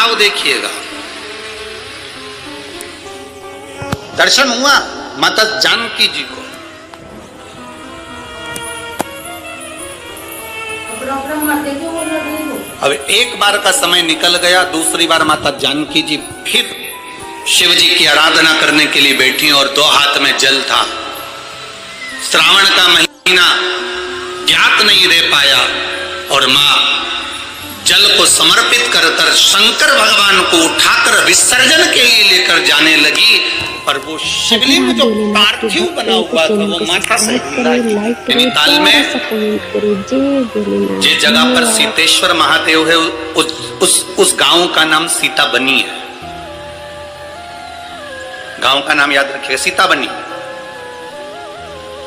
भाव देखिएगा। दर्शन हुआ माता जानकी जी को। अब एक बार का समय निकल गया, दूसरी बार माता जानकी जी फिर शिव जी की आराधना करने के लिए बैठी और दो हाथ में जल था। श्रावण का महीना ज्ञात नहीं रह पाया और मां जल को समर्पित कर शंकर भगवान को उठाकर विसर्जन के लिए लेकर जाने लगी। और वो शिवलिंग जो पार्थिव बना हुआ था वो माता से नैनीताल में जिस जगह पर सीतेश्वर महादेव है उस गांव का नाम सीताबनी है। गांव का नाम याद रखिएगा, सीताबनी।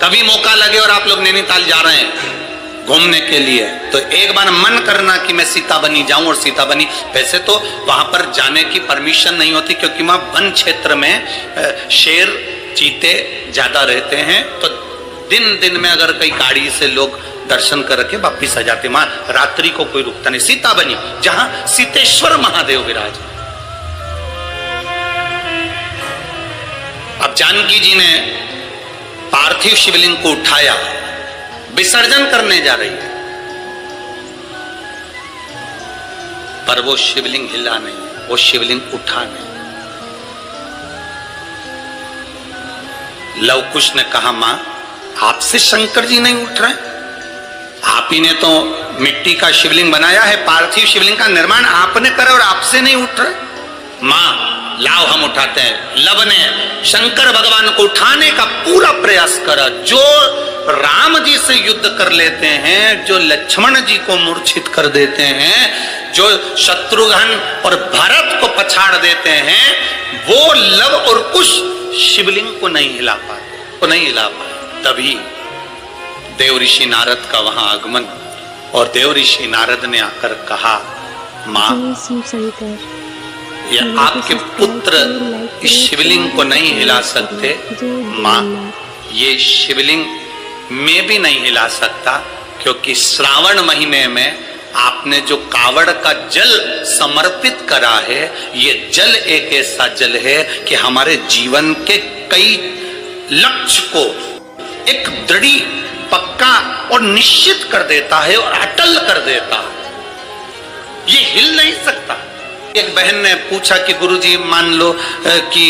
कभी मौका लगे और आप लोग नैनीताल जा रहे हैं घूमने के लिए तो एक बार मन करना कि मैं सीताबनी जाऊं। और सीताबनी वैसे तो वहां पर जाने की परमिशन नहीं होती क्योंकि वहां वन क्षेत्र में शेर चीते ज्यादा रहते हैं, तो दिन दिन में अगर कई गाड़ी से लोग दर्शन करके वापिस आ जाते, वहां रात्रि को कोई रुकता नहीं। सीताबनी जहां सीतेश्वर महादेव विराज। अब जानकी जी ने पार्थिव शिवलिंग को उठाया, विसर्जन करने जा रही है, पर वो शिवलिंग हिला नहीं, वो शिवलिंग उठा नहीं। लव कुश ने कहा मां आपसे शंकर जी नहीं उठ रहे, आप ही ने तो मिट्टी का शिवलिंग बनाया है, पार्थिव शिवलिंग का निर्माण आपने करा और आपसे नहीं उठ रहे। मां लाओ हम उठाते हैं। लव ने शंकर भगवान को उठाने का पूरा प्रयास करा। जो राम जी से युद्ध कर लेते हैं, जो लक्ष्मण जी को मूर्छित कर देते हैं, जो शत्रुघ्न और भरत को पछाड़ देते हैं, वो लव और कुश शिवलिंग को नहीं हिला पाए। तभी देव ऋषि नारद का वहां आगमन और देव ऋषि नारद ने आकर कहा मां ये आपके पुत्र इस शिवलिंग को नहीं हिला सकते, मां ये शिवलिंग मैं भी नहीं हिला सकता क्योंकि श्रावण महीने में आपने जो कावड़ का जल समर्पित करा है, ये जल एक ऐसा जल है कि हमारे जीवन के कई लक्ष्य को एक दृढ़ पक्का और निश्चित कर देता है और अटल कर देता है, ये हिल नहीं सकता। एक बहन ने पूछा कि गुरुजी मान लो कि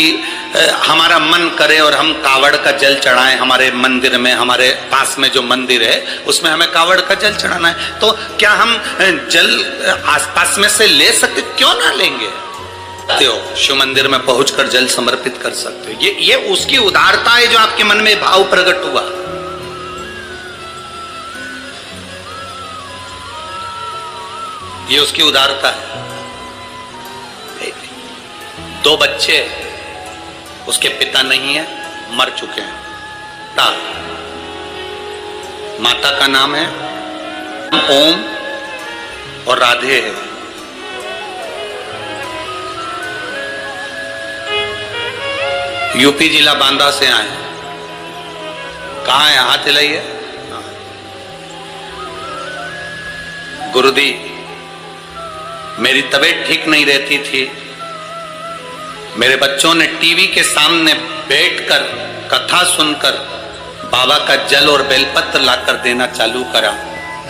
हमारा मन करे और हम कावड़ का जल चढ़ाएं, हमारे मंदिर में, हमारे पास में जो मंदिर है उसमें हमें कावड़ का जल चढ़ाना है, तो क्या हम जल आसपास में से ले सकते? क्यों ना लेंगे, शिव मंदिर में पहुंचकर जल समर्पित कर सकते हो। ये उसकी उदारता है जो आपके मन में भाव प्रकट हुआ। ये उसकी उदारता है। दो बच्चे, उसके पिता नहीं है, मर चुके हैं। माता का नाम है ओम और राधे है। यूपी जिला बांदा से आए। कहाँ है? हाथ हिलाइए। गुरुदी मेरी तबीयत ठीक नहीं रहती थी, मेरे बच्चों ने टीवी के सामने बैठकर कथा सुनकर बाबा का जल और बेलपत्र लाकर देना चालू करा।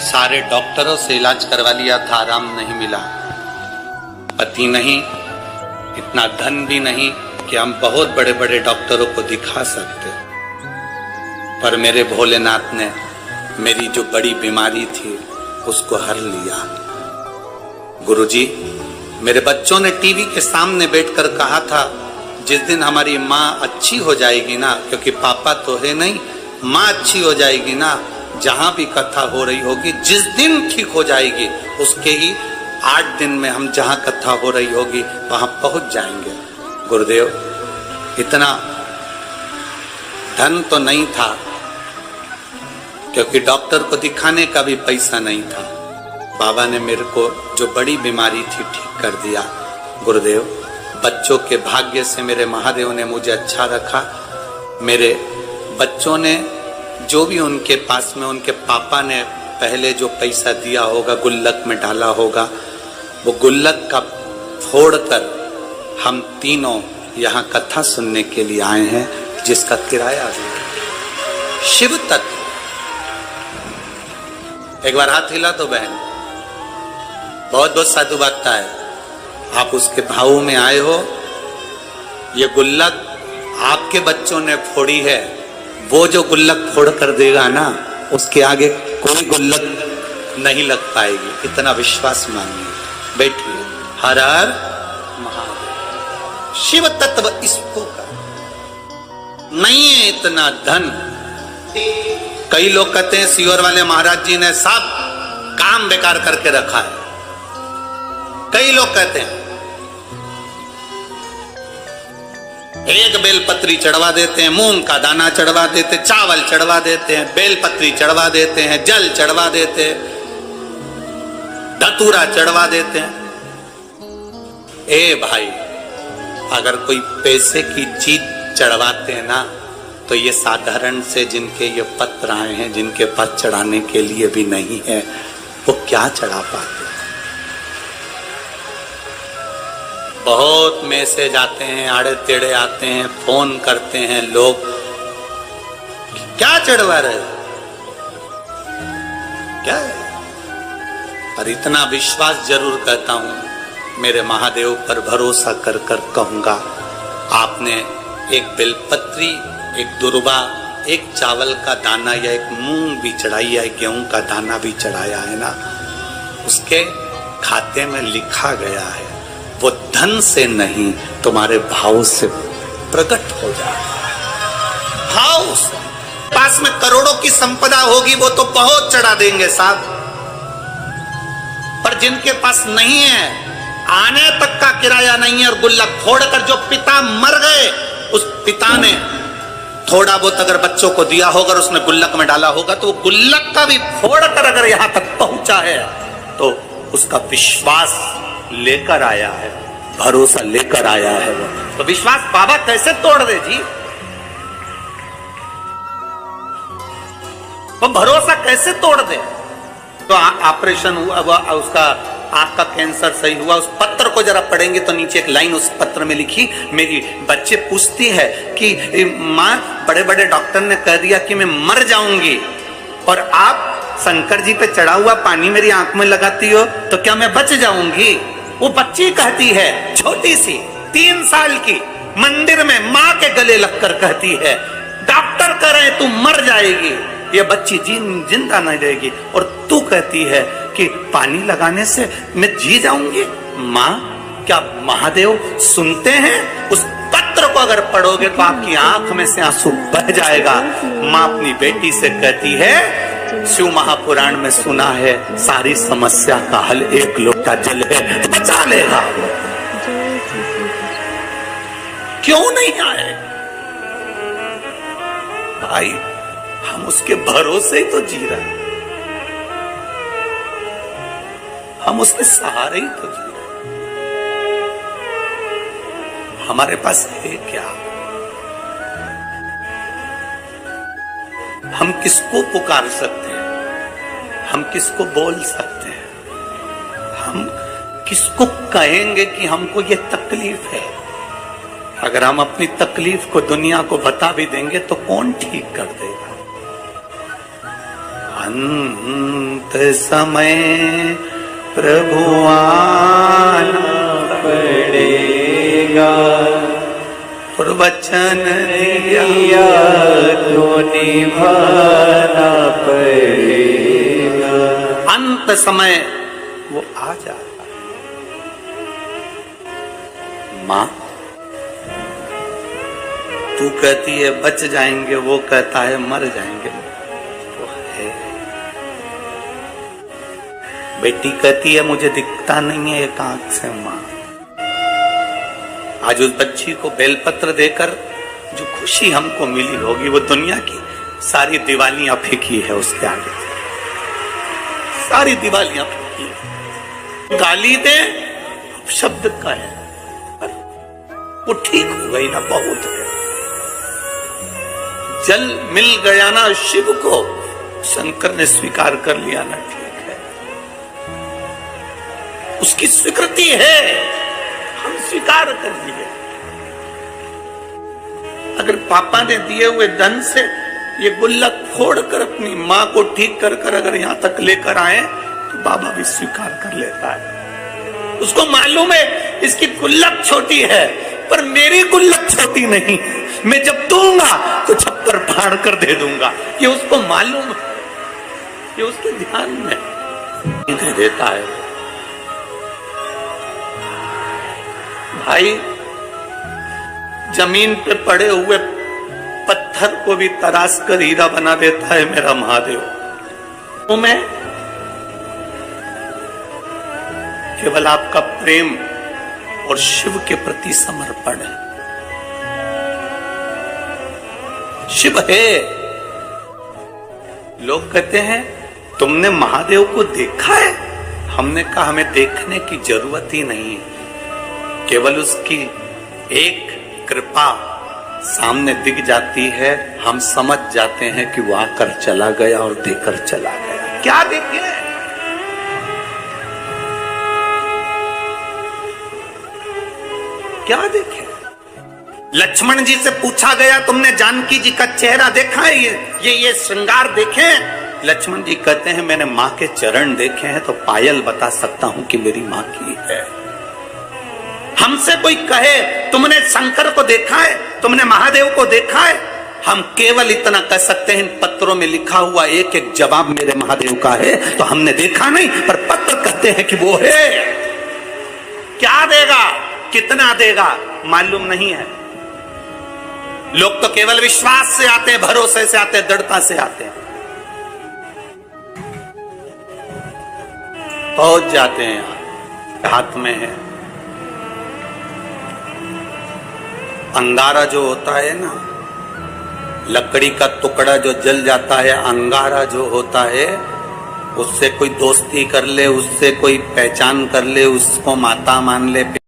सारे डॉक्टरों से इलाज करवा लिया था, आराम नहीं मिला। पति नहीं, इतना धन भी नहीं कि हम बहुत बड़े बड़े डॉक्टरों को दिखा सकते, पर मेरे भोलेनाथ ने मेरी जो बड़ी बीमारी थी उसको हर लिया। गुरुजी मेरे बच्चों ने टीवी के सामने बैठकर कहा था जिस दिन हमारी माँ अच्छी हो जाएगी ना, क्योंकि पापा तो है नहीं, माँ अच्छी हो जाएगी ना, जहां भी कथा हो रही होगी, जिस दिन ठीक हो जाएगी उसके ही 8 दिन में हम जहां कथा हो रही होगी वहां पहुंच जाएंगे। गुरुदेव इतना धन तो नहीं था क्योंकि डॉक्टर को दिखाने का भी पैसा नहीं था। बाबा ने मेरे को जो बड़ी बीमारी थी ठीक कर दिया। गुरुदेव बच्चों के भाग्य से मेरे महादेव ने मुझे अच्छा रखा। मेरे बच्चों ने जो भी उनके पास में उनके पापा ने पहले जो पैसा दिया होगा, गुल्लक में डाला होगा, वो गुल्लक का फोड़कर हम तीनों यहाँ कथा सुनने के लिए आए हैं, जिसका किराया भी शिव तत्व। एक बार हाथ हिला तो बहन, बहुत बहुत साधुवादता है। आप उसके भाव में आए हो। ये गुल्लक आपके बच्चों ने फोड़ी है, वो जो गुल्लक फोड़ कर देगा ना, उसके आगे कोई गुल्लक नहीं लग पाएगी, इतना विश्वास मानिए। बैठिए। हर हर महादेव। शिव तत्व इसको का नहीं है इतना धन। कई लोग कहते हैं सीहोर वाले महाराज जी ने सब काम बेकार करके रखा है। कई लोग कहते हैं एक बेलपत्री चढ़वा देते हैं, मूंग का दाना चढ़वा देते, चावल चढ़वा देते हैं, बेलपत्री चढ़वा देते हैं, जल चढ़वा देते हैं, धतूरा चढ़वा देते हैं। ए भाई, अगर कोई पैसे की चीज चढ़वाते हैं ना, तो ये साधारण से जिनके ये पत्र आए हैं, जिनके पास चढ़ाने के लिए भी नहीं है, वो क्या चढ़ा पाते। बहुत मैसेज आते हैं, आड़े टेढ़े आते हैं, फोन करते हैं लोग, क्या चढ़वा रहे हो, क्या है? पर इतना विश्वास जरूर कहता हूं, मेरे महादेव पर भरोसा कर कर कहूंगा, आपने एक बेलपत्री, एक दुर्वा, एक चावल का दाना या एक मूंग भी चढ़ाई या एक गेहूं का दाना भी चढ़ाया है ना, उसके खाते में लिखा गया है, वो धन से नहीं तुम्हारे भाव से प्रकट हो जाएगा। भाव से। पास में करोड़ों की संपदा होगी, वो तो बहुत चढ़ा देंगे साहब, पर जिनके पास नहीं है, आने तक का किराया नहीं है, और गुल्लक फोड़कर जो पिता मर गए, उस पिता ने थोड़ा बहुत अगर बच्चों को दिया होगा, उसने गुल्लक में डाला होगा, तो वो गुल्लक का भी फोड़कर अगर यहां तक पहुंचा है, तो उसका विश्वास लेकर आया है, भरोसा लेकर आया है वो। तो विश्वास बाबा कैसे तोड़ दे जी? वो भरोसा कैसे तोड़ दे? तो ऑपरेशन हुआ, उसका आंख का कैंसर सही हुआ, उस पत्र को जरा पढ़ेंगे तो नीचे एक लाइन उस पत्र में लिखी, मेरी बच्चे पूछती है कि माँ, बड़े बड़े डॉक्टर ने कह दिया कि मैं मर जाऊंगी, और आप शंकर जी पे चढ़ा हुआ पानी मेरी आंख में लगाती हो, तो क्या मैं बच जाऊंगी? वो बच्ची कहती है, छोटी सी 3 साल की, मंदिर में माँ के गले लगकर कहती है, डॉक्टर कह रहे तू मर जाएगी, ये बच्ची जिंदा नहीं रहेगी, और तू कहती है कि पानी लगाने से मैं जी जाऊंगी। माँ, क्या महादेव सुनते हैं? उस पत्र को अगर पढ़ोगे तो आपकी आंख में से आंसू बह जाएगा। माँ अपनी बेटी से कहती है, शिव महापुराण में सुना है, सारी समस्या का हल एक लोटा जल है, बचा लेगा। क्यों नहीं आए भाई? हम उसके भरोसे ही तो जी रहे हैं, हम उसके सहारे ही तो जी रहे हैं। हमारे पास है क्या? हम किसको पुकार सकते हैं? हम किसको बोल सकते हैं? हम किसको कहेंगे कि हमको ये तकलीफ है? अगर हम अपनी तकलीफ को दुनिया को बता भी देंगे तो कौन ठीक कर देगा? अंत समय प्रभु आना पड़ेगा, वचन दिया तो निभाना पड़ेगा। अंत समय वो आ जाएगा। माँ, तू कहती है बच जाएंगे, वो कहता है मर जाएंगे, तो है। बेटी कहती है मुझे दिखता नहीं है एक आंख से। माँ, आज उस बच्ची को बेलपत्र देकर जो खुशी हमको मिली होगी, वो दुनिया की सारी दिवालियां फीकी है उसके आगे। सारी दिवालियां फीकी है। गाली दे शब्द का है, पर वो ठीक हो गई ना, बहुत है। जल मिल गया ना शिव को, शंकर ने स्वीकार कर लिया ना, ठीक है, उसकी स्वीकृति है। स्वीकार कर लिए। अगर पापा ने दिए हुए धन से ये गुल्लक फोड़कर अपनी मां को ठीक कर कर अगर यहां तक लेकर आए तो बाबा भी स्वीकार कर लेता है। उसको मालूम है इसकी गुल्लक छोटी है, पर मेरी गुल्लक छोटी नहीं, मैं जब दूंगा तो छप्पर फाड़ कर दे दूंगा। ये उसको मालूम है, ये उसके ध्यान में दे देता है। भाई जमीन पे पड़े हुए पत्थर को भी तराश कर हीरा बना देता है मेरा महादेव। तो मैं केवल आपका प्रेम और शिव के प्रति समर्पण है। शिव है। लोग कहते हैं तुमने महादेव को देखा है? हमने कहा हमें देखने की जरूरत ही नहीं है, केवल उसकी एक कृपा सामने दिख जाती है, हम समझ जाते हैं कि वो आकर चला गया और देकर चला गया। क्या देखे? क्या देखे? लक्ष्मण जी से पूछा गया तुमने जानकी जी का चेहरा देखा है? ये श्रृंगार देखे? लक्ष्मण जी कहते हैं मैंने मां के चरण देखे हैं तो पायल बता सकता हूं कि मेरी मां की है। हमसे कोई कहे तुमने शंकर को देखा है, तुमने महादेव को देखा है, हम केवल इतना कह सकते हैं इन पत्रों में लिखा हुआ एक एक जवाब मेरे महादेव का है। तो हमने देखा नहीं, पर पत्र कहते हैं कि वो है। क्या देगा, कितना देगा मालूम नहीं है। लोग तो केवल विश्वास से आते हैं, भरोसे से आते हैं, दृढ़ता से आते हैं, पहुंच जाते हैं। यहाँ हाथ में है अंगारा जो होता है ना, लकड़ी का टुकड़ा जो जल जाता है, अंगारा जो होता है, उससे कोई दोस्ती कर ले, उससे कोई पहचान कर ले, उसको माता मान ले,